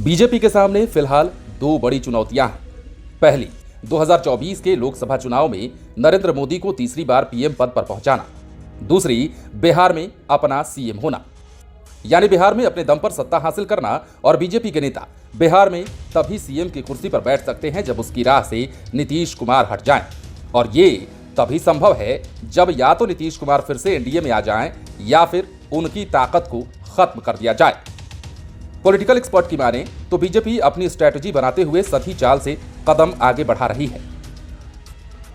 BJP के सामने फिलहाल दो बड़ी चुनौतियां हैं। पहली, 2024 के लोकसभा चुनाव में नरेंद्र मोदी को तीसरी बार पीएम पद पर पहुंचाना। दूसरी, बिहार में अपना सीएम होना, यानी बिहार में अपने दम पर सत्ता हासिल करना। और बीजेपी के नेता बिहार में तभी सीएम की कुर्सी पर बैठ सकते हैं जब उसकी राह से नीतीश कुमार हट जाएं। और ये तभी संभव है जब या तो नीतीश कुमार फिर से एनडीए में आ जाएं या फिर उनकी ताकत को खत्म कर दिया जाए। पॉलिटिकल एक्सपर्ट की माने तो बीजेपी अपनी स्ट्रैटेजी बनाते हुए सधी चाल से कदम आगे बढ़ा रही है।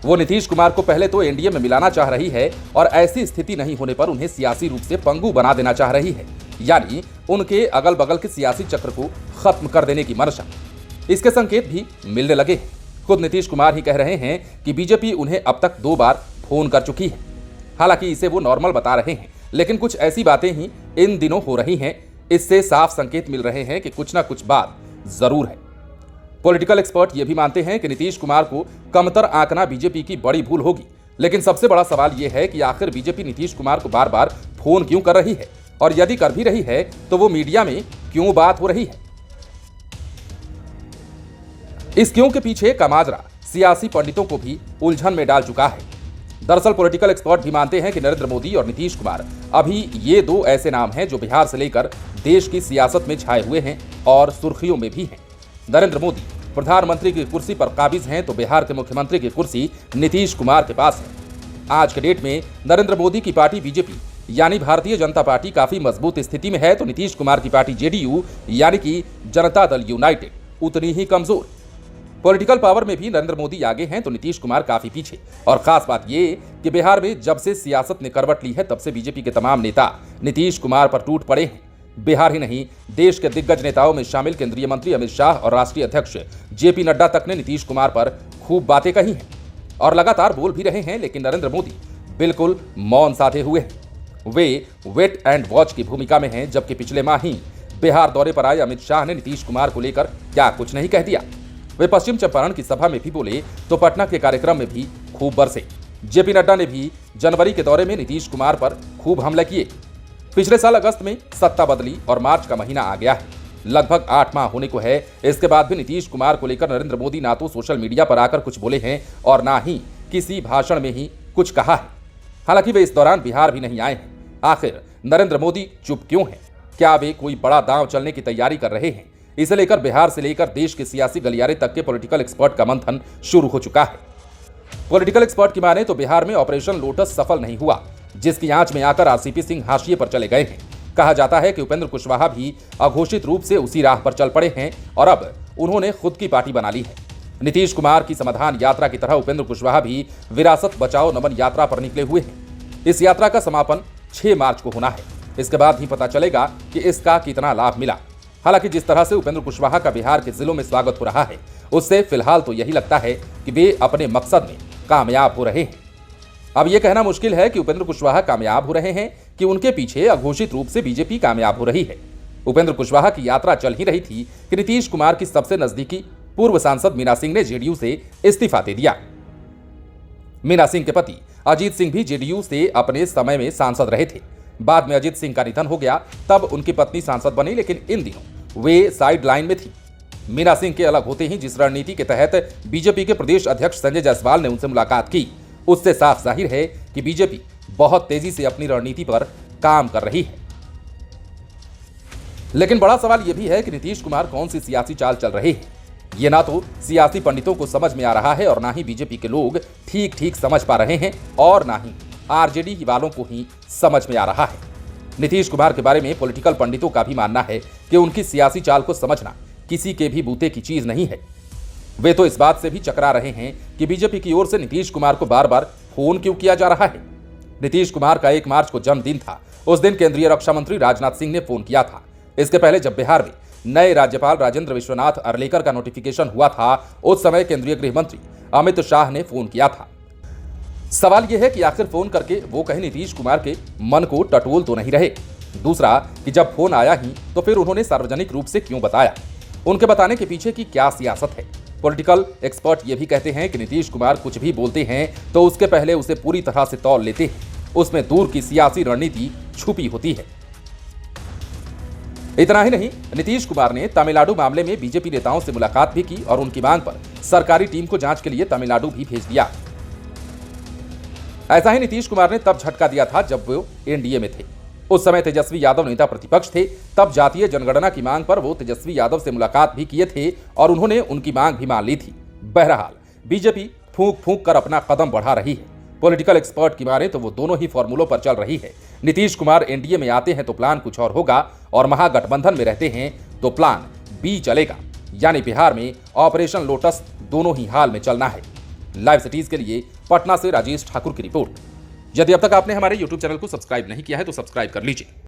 वो नीतीश कुमार को पहले तो एनडीए में मिलाना चाह रही है और ऐसी स्थिति नहीं होने पर उन्हें सियासी रूप से पंगु बना देना चाह रही है, यानी उनके अगल बगल के सियासी चक्र को खत्म कर देने की मंशा। इसके संकेत भी मिलने लगे हैं। खुद नीतीश कुमार ही कह रहे हैं कि बीजेपी उन्हें अब तक 2 बार फोन कर चुकी है। हालांकि इसे वो नॉर्मल बता रहे हैं, लेकिन कुछ ऐसी बातें ही इन दिनों हो रही हैं, इससे साफ संकेत मिल रहे हैं कि कुछ ना कुछ बात जरूर है। पॉलिटिकल एक्सपर्ट ये भी मानते हैं कि नीतीश कुमार को कमतर आंकना बीजेपी की बड़ी भूल होगी। लेकिन सबसे बड़ा सवाल यह है कि आखिर बीजेपी नीतीश कुमार को बार बार फोन क्यों कर रही है, और यदि कर भी रही है तो वो मीडिया में क्यों बात हो रही है। इस क्यों के पीछे का माजरा सियासी पंडितों को भी उलझन में डाल चुका है। दरअसल पॉलिटिकल एक्सपर्ट भी मानते हैं कि नरेंद्र मोदी और नीतीश कुमार अभी ये 2 ऐसे नाम हैं जो बिहार से लेकर देश की सियासत में छाए हुए हैं और सुर्खियों में भी हैं। नरेंद्र मोदी प्रधानमंत्री की कुर्सी पर काबिज हैं तो बिहार के मुख्यमंत्री की कुर्सी नीतीश कुमार के पास है। आज के डेट में नरेंद्र मोदी की पार्टी बीजेपी यानी भारतीय जनता पार्टी काफी मजबूत स्थिति में है, तो नीतीश कुमार की पार्टी जेडीयू यानी कि जनता दल यूनाइटेड उतनी ही कमजोर। पॉलिटिकल पावर में भी नरेंद्र मोदी आगे हैं तो नीतीश कुमार काफी पीछे। और खास बात यह कि बिहार में जब से सियासत ने करवट ली है तब से बीजेपी के तमाम नेता नीतीश कुमार पर टूट पड़े हैं। बिहार ही नहीं, देश के दिग्गज नेताओं में शामिल केंद्रीय मंत्री अमित शाह और राष्ट्रीय अध्यक्ष जेपी नड्डा तक ने नीतीश कुमार पर खूब बातें कही हैं और लगातार बोल भी रहे हैं, लेकिन नरेंद्र मोदी बिल्कुल मौन साधे हुए हैं। वे वेट एंड वॉच की भूमिका में हैं, जबकि पिछले माह ही बिहार दौरे पर आए अमित शाह ने नीतीश कुमार को लेकर क्या कुछ नहीं कह दिया। वे पश्चिम चंपारण की सभा में भी बोले तो पटना के कार्यक्रम में भी खूब बरसे। जेपी नड्डा ने भी जनवरी के दौरे में नीतीश कुमार पर खूब हमला किए। पिछले साल अगस्त में सत्ता बदली और मार्च का महीना आ गया है, लगभग 8 माह होने को है। इसके बाद भी नीतीश कुमार को लेकर नरेंद्र मोदी ना तो सोशल मीडिया पर आकर कुछ बोले हैं और ना ही किसी भाषण में ही कुछ कहा है। हालांकि वे इस दौरान बिहार भी नहीं आए हैं। आखिर नरेंद्र मोदी चुप क्यों हैं? क्या वे कोई बड़ा दांव चलने की तैयारी कर रहे हैं? इसे लेकर बिहार से लेकर देश के सियासी गलियारे तक के पॉलिटिकल एक्सपर्ट का मंथन शुरू हो चुका है। पॉलिटिकल एक्सपर्ट की माने तो बिहार में ऑपरेशन लोटस सफल नहीं हुआ, जिसकी आंच में आकर आरसीपी सिंह हाशिए पर चले गए हैं। कहा जाता है कि उपेंद्र कुशवाहा भी अघोषित रूप से उसी राह पर चल पड़े हैं और अब उन्होंने खुद की पार्टी बना ली है। नीतीश कुमार की समाधान यात्रा की तरह उपेंद्र कुशवाहा भी विरासत बचाओ नमन यात्रा पर निकले हुए हैं। इस यात्रा का समापन 6 मार्च को होना है। इसके बाद ही पता चलेगा कि इसका कितना लाभ मिला। हालांकि जिस तरह से उपेंद्र कुशवाहा का बिहार के जिलों में स्वागत हो रहा है, उससे फिलहाल तो यही लगता है कि वे अपने मकसद में कामयाब हो रहे हैं। अब यह कहना मुश्किल है कि उपेंद्र कुशवाहा कामयाब हो रहे हैं कि उनके पीछे अघोषित रूप से बीजेपी कामयाब हो रही है। उपेंद्र कुशवाहा की यात्रा चल ही रही थी कि नीतीश कुमार की सबसे नजदीकी पूर्व सांसद मीना सिंह ने जेडीयू से इस्तीफा दे दिया। मीना सिंह के पति अजीत सिंह भी जेडीयू से अपने समय में सांसद रहे थे। बाद में अजीत सिंह का निधन हो गया, तब उनकी पत्नी सांसद बनी, लेकिन इन दिनों वे साइड लाइन में थी। मीना सिंह के अलग होते ही जिस रणनीति के तहत बीजेपी के प्रदेश अध्यक्ष संजय जायसवाल ने उनसे मुलाकात की, उससे साफ जाहिर है कि बीजेपी बहुत तेजी से अपनी रणनीति पर काम कर रही है। लेकिन बड़ा सवाल यह भी है कि नीतीश कुमार कौन सी सियासी चाल चल रहे हैं। ये ना तो सियासी पंडितों को समझ में आ रहा है और ना ही बीजेपी के लोग ठीक ठीक समझ पा रहे हैं और ना ही आरजेडी वालों को ही समझ में आ रहा है। नीतीश कुमार के बारे में पॉलिटिकल पंडितों का भी मानना है कि उनकी सियासी चाल को समझना किसी के भी बूते की चीज नहीं है। वे तो इस बात से भी चकरा रहे हैं कि बीजेपी की ओर से नीतीश कुमार को बार बार फोन क्यों किया जा रहा है। नीतीश कुमार का 1 मार्च को जन्मदिन था। उस दिन केंद्रीय रक्षा मंत्री राजनाथ सिंह ने फोन किया था। इसके पहले जब बिहार में नए राज्यपाल राजेंद्र विश्वनाथ अर्लेकर का नोटिफिकेशन हुआ था, उस समय केंद्रीय गृह मंत्री अमित शाह ने फोन किया था। सवाल यह है कि आखिर फोन करके वो कहीं नीतीश कुमार के मन को टटोल तो नहीं रहे। दूसरा कि जब फोन आया ही तो फिर उन्होंने सार्वजनिक रूप से क्यों बताया? उनके बताने के पीछे की क्या सियासत है? पॉलिटिकल एक्सपर्ट ये भी कहते हैं कि नीतीश कुमार कुछ भी बोलते हैं तो उसके पहले उसे पूरी तरह से तौल लेते हैं। उसमें दूर की सियासी रणनीति छुपी होती है। इतना ही नहीं, नीतीश कुमार ने तमिलनाडु मामले में बीजेपी नेताओं से मुलाकात भी की और उनकी मांग पर सरकारी टीम को जांच के लिए तमिलनाडु भी भेज दिया। ऐसा ही नीतीश कुमार ने तब झटका दिया था जब वो एनडीए में थे। उस समय तेजस्वी यादव नेता प्रतिपक्ष थे। तब जातीय जनगणना की मांग पर वो तेजस्वी यादव से मुलाकात भी किए थे और उन्होंने उनकी मांग भी मान ली थी। बहरहाल बीजेपी फूंक फूंक कर अपना कदम बढ़ा रही है। पॉलिटिकल एक्सपर्ट की माने तो वो दोनों ही फॉर्मूलों पर चल रही है। नीतीश कुमार एनडीए में आते हैं तो प्लान कुछ और होगा और महागठबंधन में रहते हैं तो प्लान बी चलेगा, यानी बिहार में ऑपरेशन लोटस दोनों ही हाल में चलना है। लाइव सिटीज के लिए पटना से राजेश ठाकुर की रिपोर्ट। यदि अब तक आपने हमारे YouTube चैनल को सब्सक्राइब नहीं किया है तो सब्सक्राइब कर लीजिए।